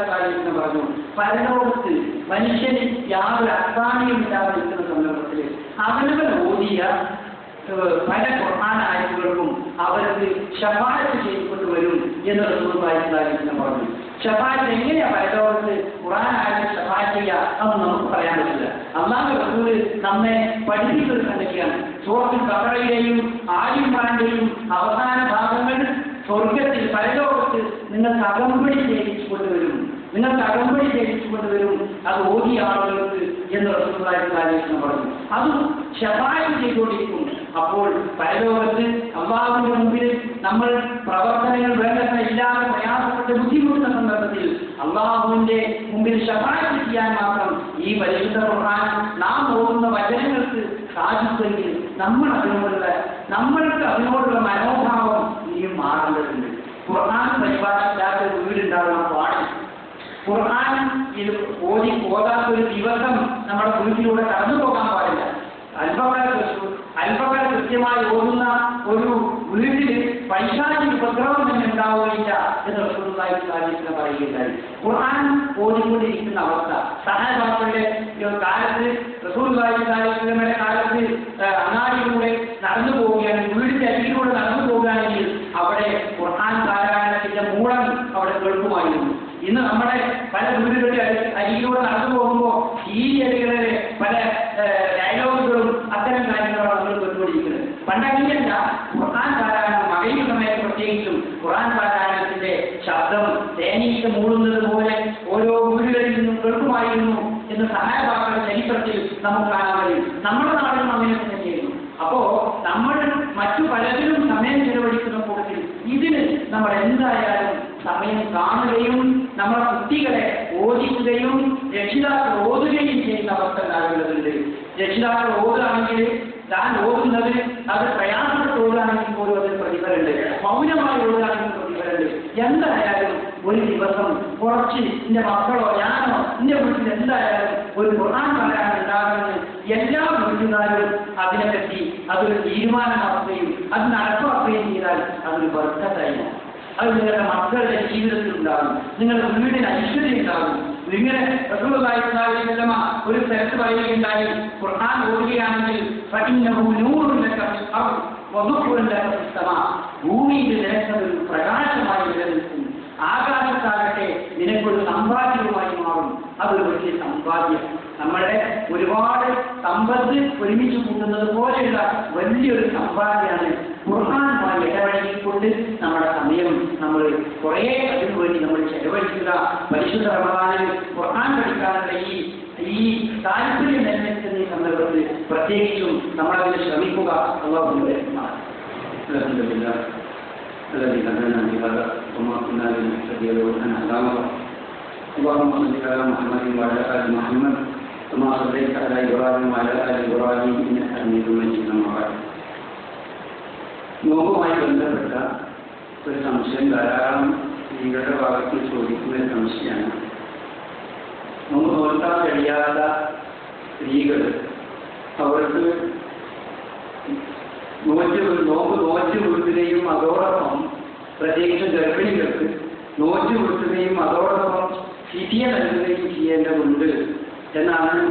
പറഞ്ഞു, പരലോകത്ത് മനുഷ്യന് യാതൊരു അസാനിയും ഇല്ലാതെ നിൽക്കുന്ന സന്ദർഭത്തിൽ അവനവൻ ഓതിയ പല ഖുർആൻ ആയത്തുകൾക്കും അവർക്ക് ശഫാഅത്ത് ചെയ്തുകൊണ്ടുവരും എന്ന് റസൂലുള്ളാഹി പറഞ്ഞു. ശഫാഅത്ത് എങ്ങനെയാ പരലോകത്ത് ഖുർആൻ ആയത്ത് ശഫാഅത്ത് ചെയ്യുക അതൊന്നും നമുക്ക് പറയാൻ പറ്റില്ല. അല്ലാഹു റസൂൽ നമ്മെ പഠിപ്പിച്ചൊരു സംഗതിയാണ്. സൂറത്തുൽ ബഖറയിലെയും ആലി ഇംറാനിലെയും അവസാന ഭാഗങ്ങൾ സ്വർഗത്തിൽ പരലോകത്ത് നിങ്ങൾക്ക് അകമ്പടി ചെയ്യിച്ചുകൊണ്ടുവരും, നിങ്ങൾക്ക് അകമ്പടി ചെയ്യിച്ചുകൊണ്ടുവരും അത് ഓതിയ ആളുകൾക്ക് എന്ന് റസൂലുള്ളാഹി പറഞ്ഞു. അതും ശഫാഅത്ത് ചെയ്തുകൊണ്ടിരിക്കും. അപ്പോൾ പരലോകത്ത് അല്ലാഹുവിന്റെ മുമ്പിൽ നമ്മൾ പ്രവർത്തനങ്ങൾ വേണ്ടത്ര ഇല്ലാതെ പ്രയാസപ്പെട്ട് ബുദ്ധിമുട്ടുന്ന സന്ദർഭത്തിൽ അല്ലാഹുവിന്റെ മുമ്പിൽ ശഫാഅത്ത് ചെയ്യാൻ മാത്രം ഈ പരിശുദ്ധ ഖുർആൻ നാം ഓതുന്ന വചനങ്ങൾക്ക് സാധിക്കുമെങ്കിൽ നമ്മൾക്ക് അതിനോടുള്ള മനോഭാവം ഇനിയും മാറേണ്ടതുണ്ട്. ഖുർആൻ പരിപാടിയില്ലാത്ത വീടുണ്ടാകാൻ പാടില്ല. ഖുർആൻ ഓതാത്തൊരു ദിവസം നമ്മുടെ വീട്ടിലൂടെ കടന്നു പോകാൻ പാടില്ല. അല്പക്കാർ കൃത്യമായി ഓടുന്ന ഒരു വീട്ടിൽ പൈശാചിക ഉപദ്രവം തന്നെ ഉണ്ടാവുകയില്ല എന്ന് റസൂലുള്ളാഹി പറയുകയുണ്ടായി. ഖുർആൻ ഓടിക്കൊണ്ടിരിക്കുന്ന അവസ്ഥ സഹാബാക്കളുടെ കാലത്ത് റസൂലുള്ളാഹി കാലത്ത് അങ്ങാടിയിലൂടെ നടന്നു പോവുകയാണ്, വീടിന്റെ അരികിലൂടെ നടന്നു പോവുകയാണെങ്കിൽ അവിടെ ഖുർആൻ പാരായണത്തിന്റെ മൂളം അവിടെ കേൾക്കുമായിരുന്നു. ഇന്ന് നമ്മുടെ പല വീടുകളുടെ അരികിലൂടെ നടന്നു പോകുമ്പോൾ ഈ അരികളിലെ പല ഡയലോഗുകളും അത്തരം കാര്യങ്ങളാണ് നമ്മൾ കേട്ടുകൊണ്ടിരിക്കുന്നത്. പണ്ടങ്ങനെയല്ല, ഖുർആൻ പാരായണം മകയുടെ സമയത്ത് പ്രത്യേകിച്ചും ഖുർആൻ പാരായണത്തിന്റെ ശബ്ദം തേനീച്ച മൂടുന്നത് പോലെ ഓരോ വീടുകളിൽ നിന്നും കേൾക്കുമായിരുന്നു എന്ന് സഹായവാക്കളുടെ ചരിത്രത്തിൽ നമുക്ക് കാണാൻ കഴിയും. നമ്മുടെ നാടിനും അങ്ങനെ തന്നെ ചെയ്യുന്നു. അപ്പോ നമ്മൾ മറ്റു പലതിലും സമയം ചെലവഴിക്കുന്ന കൂട്ടത്തിൽ ഇതിന് നമ്മൾ എന്തായാലും സമയം കാണുകയും നമ്മുടെ കുട്ടികളെ ഓദിക്കുകയും രക്ഷിതാക്കൾ ഓതുകയും ചെയ്യുന്ന അവസ്ഥ ഉണ്ടാകേണ്ടതുണ്ട്. രക്ഷിതാക്കൾ ഓതുകയാണെങ്കിൽ താൻ ഓതുന്നത് അത് പ്രയാസപ്പെട്ട് ഓതുകയാണെങ്കിൽ പോലും അതിന് പ്രതിഫലമുണ്ട്, മൗനമായി ഓതുകയാണെങ്കിൽ പ്രതിഫലമുണ്ട്. എന്തായാലും ഒരു ദിവസം കുറച്ച് എന്റെ മക്കളോ ഞാനോ എന്റെ വീട്ടിൽ എന്തായാലും ഒരു ഖുർആൻ പാരായണം ഉണ്ടാകുമെന്ന് എല്ലാ വീട്ടുകാരും അതിനെപ്പറ്റി അതൊരു തീരുമാനമാക്കുകയും അത് നടപ്പാക്കുകയും ചെയ്താൽ അതൊരു ബർക്കത്തായി. അത് നിങ്ങളുടെ മക്കളുടെ ജീവിതത്തിൽ ഉണ്ടാകും, നിങ്ങളുടെ വീടിന് ഐശ്വര്യം ഉണ്ടാകും. ഇങ്ങനെ റസൂലുള്ളാഹി സ്വല്ലല്ലാഹു അലൈഹി വസല്ലം ഒരു സ്ഥലത്ത് പറയുകയുണ്ടായി, ഖുർആൻ ഓതുകയാണെങ്കിൽ ഭൂമിയിൽ നിനക്കൊരു പ്രകാശമായി നിലനിൽക്കും, ആകാശത്താകട്ടെ നിനക്കൊരു സമ്പാദ്യവുമായി മാറും. അതൊരു വലിയ സമ്പാദ്യം. നമ്മളുടെ ഒരുപാട് സമ്പത്ത് ഒരുമിച്ച് കൂട്ടുന്നത് പോലെയുള്ള വലിയൊരു സമ്പാദ്യമാണ് ഖുർആനുമായി ഇടപഴകിക്കൊണ്ട് നമ്മുടെ സമയം നമ്മൾ കുറേ അതിനു വേണ്ടി നമ്മൾ ചെലവഴിക്കുക. പരിശുദ്ധ റമദാനിൽ ഖുർആൻ പഠിക്കാനുള്ള ഈ താല്പര്യം നിലനിൽക്കുന്ന ഈ സന്ദർഭത്തിൽ പ്രത്യേകിച്ചും നമ്മളതിന് ശ്രമിക്കുക. അല്ലാഹുവിന്റെ الذي هدانا لهذا وما كنا لنهتدي لولا ان هدانا الله. اللهم صل على محمد وعلى ال محمد كما صليت على ابراهيم وعلى ال ابراهيم انك حميد مجيد. اما بعد, നോമ്പുമായി ബന്ധപ്പെട്ട ഒരു സംശയം ധാരാളം സ്ത്രീകളുടെ ഭാഗത്ത് ചോദിക്കുന്ന ഒരു സംശയമാണ്. നോമ്പ് നോക്കാൻ കഴിയാത്ത സ്ത്രീകൾ അവർക്ക് നോമ്പ് നോറ്റ് വീട്ടുകയും അതോടൊപ്പം പ്രത്യേകിച്ചും ഗർഭിണികൾക്ക് നോറ്റ് വീട്ടുകയും അതോടൊപ്പം ഫിദിയ നൽകുകയും ചെയ്യേണ്ടതുണ്ട് എന്നാണ്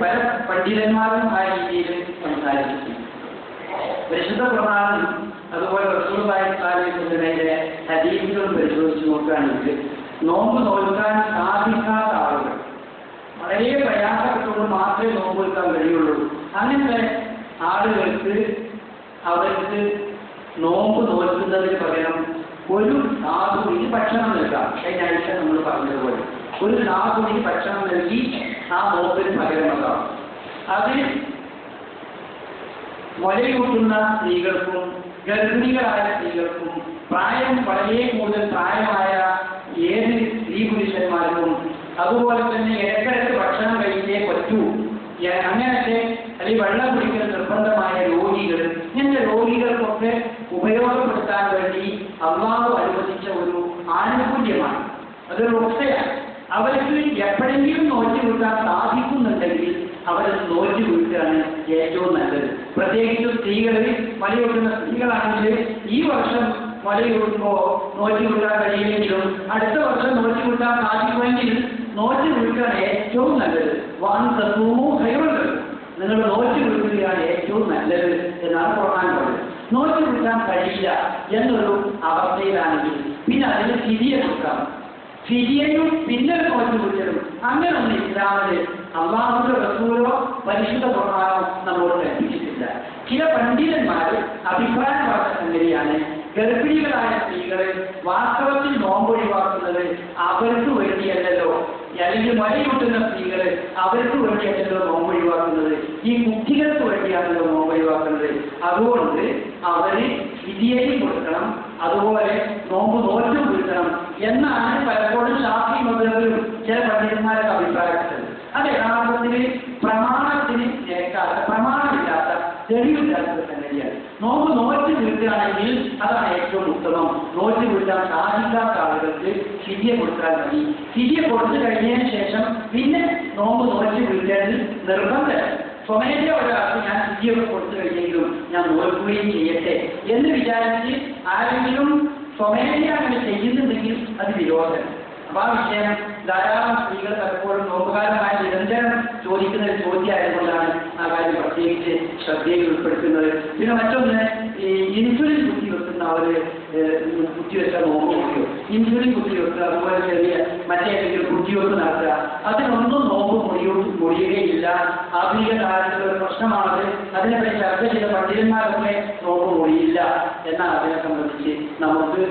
പല പണ്ഡിതന്മാരും ആ രീതിയിൽ സംസാരിക്കുന്നത്. പരിശുദ്ധ ഖുർആനും അതുപോലെ റസൂലുള്ളാഹി സ്വല്ലല്ലാഹു അലൈഹി വസല്ലമയുടെ ഹദീസുകളും പരിശോധിച്ച് നോക്കുകയാണെങ്കിൽ നോമ്പ് നോൽക്കാൻ സാധിക്കാത്ത ആളുകൾ, വളരെ പ്രയാസപ്പെട്ടുകൊണ്ട് മാത്രമേ നോമ്പ് നോൽക്കാൻ കഴിയുള്ളൂ. അങ്ങനത്തെ ആളുകൾക്ക് അവർക്ക് നോമ്പ് നോൽക്കുന്നതിന് പകരം ഒരു സാധുവിന് ഭക്ഷണം നൽകാം. കഴിഞ്ഞ ആഴ്ച നമ്മൾ പറഞ്ഞതുപോലെ ഒരു സാധുവിന് ഭക്ഷണം നൽകി ആ നോമ്പിന് പകരമാകാം. അത് മുലയൂട്ടുന്ന സ്ത്രീകൾക്കും ഗർഭിണികളായ സ്ത്രീകൾക്കും പ്രായം വളരെ കൂടുതൽ പ്രായമായ ഏത് സ്ത്രീ പുരുഷന്മാർക്കും അതുപോലെ തന്നെ ഇടയ്ക്കിടയ്ക്ക് ഭക്ഷണം കഴിച്ചേ പറ്റൂ, അങ്ങനത്തെ അല്ലെങ്കിൽ വെള്ളം കുടിക്കൽ നിർബന്ധമായ രോഗികൾ, ഇങ്ങനത്തെ രോഗികൾക്കൊക്കെ ഉപയോഗപ്പെടുത്താൻ വേണ്ടി അള്ളാഹു അനുവദിച്ച ഒരു ആനുകൂല്യമാണ്. അതൊരു ഒറ്റയാണ്. അവർക്ക് എപ്പോഴെങ്കിലും നോറ്റി വിട്ടാൻ സാധിക്കുന്നുണ്ടെങ്കിൽ അവരത് നോറ്റി വിട്ടാണ് ഏറ്റവും നല്ലത്. പ്രത്യേകിച്ചും സ്ത്രീകൾ, മലയൂട്ടുന്ന സ്ത്രീകളാണെങ്കിൽ ഈ വർഷം മലയൂട്ടുമ്പോൾ നോറ്റി വിട്ടാൻ കഴിയില്ലെങ്കിലും അടുത്ത വർഷം നോറ്റി വിട്ടാൻ സാധിക്കുമെങ്കിൽ നോറ്റി വിട്ടാണ് ഏറ്റവും നല്ലത്. നിങ്ങൾ നോറ്റി വിടുകയാണ് ഏറ്റവും നല്ലത് എന്നാണ് ഖുർആൻ പറയുന്നത്. നോറ്റി വിട്ടാൻ കഴിയില്ല എന്നൊരു അവസ്ഥയിലാണെങ്കിൽ പിന്നെ അതിന് ഫിദിയ കൊടുക്കാം. ഫിദിയയും പിന്നെ നോറ്റി വിട്ടലും അങ്ങനൊന്നും ഇസ്ലാമില് അള്ളാഹുവിന്റെ റസൂലോ പരിശുദ്ധ ഖുർആനോ നമ്മോട് കൽപ്പിച്ചിട്ടില്ല. ചില പണ്ഡിതന്മാർ അഭിപ്രായം പറഞ്ഞ സംഗതിയാണ്, ഗർഭിണികളായ സ്ത്രീകളെ വാസ്തവത്തിൽ നോമ്പ് ഒഴിവാക്കുന്നത് അവർക്ക് വേണ്ടിയല്ലല്ലോ, അല്ലെങ്കിൽ മലയൂട്ടുന്ന സ്ത്രീകള് അവർക്ക് വേണ്ടിയല്ലല്ലോ നോമ്പ് ഒഴിവാക്കുന്നത്, ഈ കുട്ടികൾക്ക് വേണ്ടിയാണല്ലോ നോമ്പ് ഒഴിവാക്കുന്നത്. അതുകൊണ്ട് അവര് ഫിദിയയും കൊടുക്കണം, അതുപോലെ നോമ്പ് നോറ്റും കൊടുക്കണം എന്നാണ് പലപ്പോഴും ശാഫി മദ്ഹബിലും ചില പണ്ഡിതന്മാരൊക്കെ അഭിപ്രായപ്പെട്ടത്. അത് യഥാർത്ഥത്തിൽ പ്രമാണത്തിന് കേൾക്കാത്ത, പ്രമാണമില്ലാത്ത, തെളിവില്ലാത്ത സംഗതിയാണ്. നോമ്പ് നോറ്റ് വീട്ടുകയാണെങ്കിൽ അതാണ് ഏറ്റവും ഉത്തമം. നോറ്റ് വീട്ടാൻ സാധിക്കാത്ത ആളുകൾക്ക് ഫിദിയ കൊടുത്താൽ മതി. ഫിദിയ കൊടുത്തു കഴിഞ്ഞതിന് ശേഷം പിന്നെ നോമ്പ് നോറ്റ് വീട്ടേണ്ടത് നിർബന്ധം. സ്വമേധയാ ഒരാൾക്ക് ഞാൻ ഫിദിയൊക്കെ കൊടുത്തു കഴിഞ്ഞെങ്കിലും ഞാൻ നോക്കുകയും ചെയ്യട്ടെ എന്ന് വിചാരിച്ച് ആരെങ്കിലും സ്വമേധയാ അങ്ങനെ ചെയ്യുന്നുണ്ടെങ്കിൽ അത് വിരോധം. അപ്പൊ ആ വിഷയം ധാരാളം സ്ത്രീകൾ പലപ്പോഴും നോമ്പുകാരമായ നിരന്തരം ചോദിക്കുന്ന ഒരു ചോദ്യമായതുകൊണ്ടാണ് ആ കാര്യം പ്രത്യേകിച്ച് ശ്രദ്ധയിൽ ഉൾപ്പെടുത്തുന്നത്. പിന്നെ മറ്റൊന്ന്, ഈ ഇൻസുലിൻ കുത്തിവെക്കുന്നവര് കുത്തിവെച്ചാൽ നോമ്പ് മുറിയോ, ഇൻസുലിൻ കുത്തിവെക്കുക, അതുപോലെ ചെറിയ മറ്റേതെങ്കിലും കുത്തിവെപ്പ് നടത്തുക, അതിനൊന്നും നോമ്പ് മുറിയുകയില്ല. ആധുനിക കാലത്തുള്ള ഒരു പ്രശ്നമാണത്. അതിനെപ്പറ്റി ചർച്ച ചെയ്ത പണ്ഡിതന്മാരൊക്കെ നോമ്പ് മുറിയില്ല എന്നാണ് അതിനെ സംബന്ധിച്ച് നമുക്ക്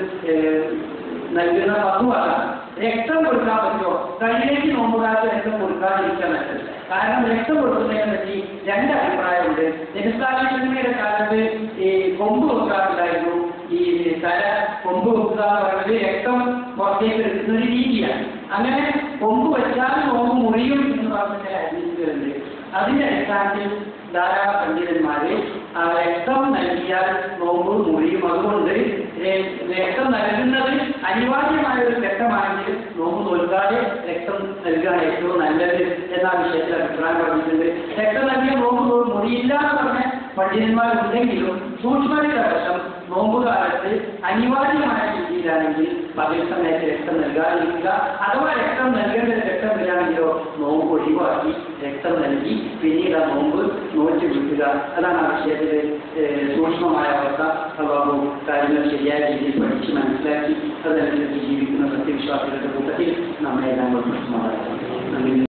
നൽകുന്ന പക്വതാണ്. രക്തം കൊടുക്കാൻ പറ്റുമോ? കയ്യിലേക്ക് നോമ്പുകാർക്ക് രക്തം കൊടുക്കാതിരിക്കാൻ പറ്റില്ല. കാരണം രക്തം കൊടുക്കുന്നതിനെ പറ്റി രണ്ട് അഭിപ്രായമുണ്ട്. നബിസ്വല്ലല്ലാഹു കാലത്ത് ഈ കൊമ്പ് വെക്കാറുണ്ടായിരുന്നു. ഈ തല കൊമ്പ് വെക്കുക എന്ന് പറയുന്നത് രക്തം പുറത്തേക്ക് എടുക്കുന്ന ഒരു രീതിയാണ്. അങ്ങനെ കൊമ്പ് വെച്ചാൽ നോമ്പ് മുറിയും എന്ന് പറഞ്ഞ ചില ഹദീസുകളുണ്ട്. അതിന്റെ അടിസ്ഥാനത്തിൽ ധാരാളം പണ്ഡിതന്മാര് രക്തം നൽകിയാൽ നോമ്പ് മുറിയും. അതുകൊണ്ട് രക്തം നൽകുന്നത് അനിവാര്യമായ ഒരു ഘട്ടമാണെങ്കിൽ നോമ്പ് നോൽക്കാതെ രക്തം നൽകുകയാണ് ഏറ്റവും നല്ലത് എന്ന വിഷയത്തിൽ അഭിപ്രായം പറഞ്ഞിട്ടുണ്ട്. രക്തം നൽകിയ നോമ്പ് മുറിയില്ല എന്ന് പറഞ്ഞ പണ്ഡിതന്മാരുണ്ടെങ്കിലും സൂക്ഷ്മതയുടെ വശം നോമ്പുകാലത്ത് അനിവാര്യമായ രീതിയിലാണെങ്കിൽ പകൽ സമയത്ത് രക്തം നൽകാതിരിക്കുക. അഥവാ രക്തം നൽകേണ്ട രക്തം വരികയാണെങ്കിലോ നോമ്പ് ഒഴിവാക്കി രക്തം നൽകി പിന്നീട് ആ നോമ്പ് നോറ്റ് വിട്ടുക. അതാണ് ആ വിഷയത്തിൽ സൂക്ഷ്മമായ അവസ്ഥ. അള്ളാഹു കാര്യങ്ങൾ ശരിയായ രീതിയിൽ പഠിച്ച് മനസ്സിലാക്കി അതനുസരിച്ച് ജീവിക്കുന്ന സത്യവിശ്വാസികളുടെ കൂട്ടത്തിൽ നമ്മളെല്ലാം പ്രശ്നമാകും.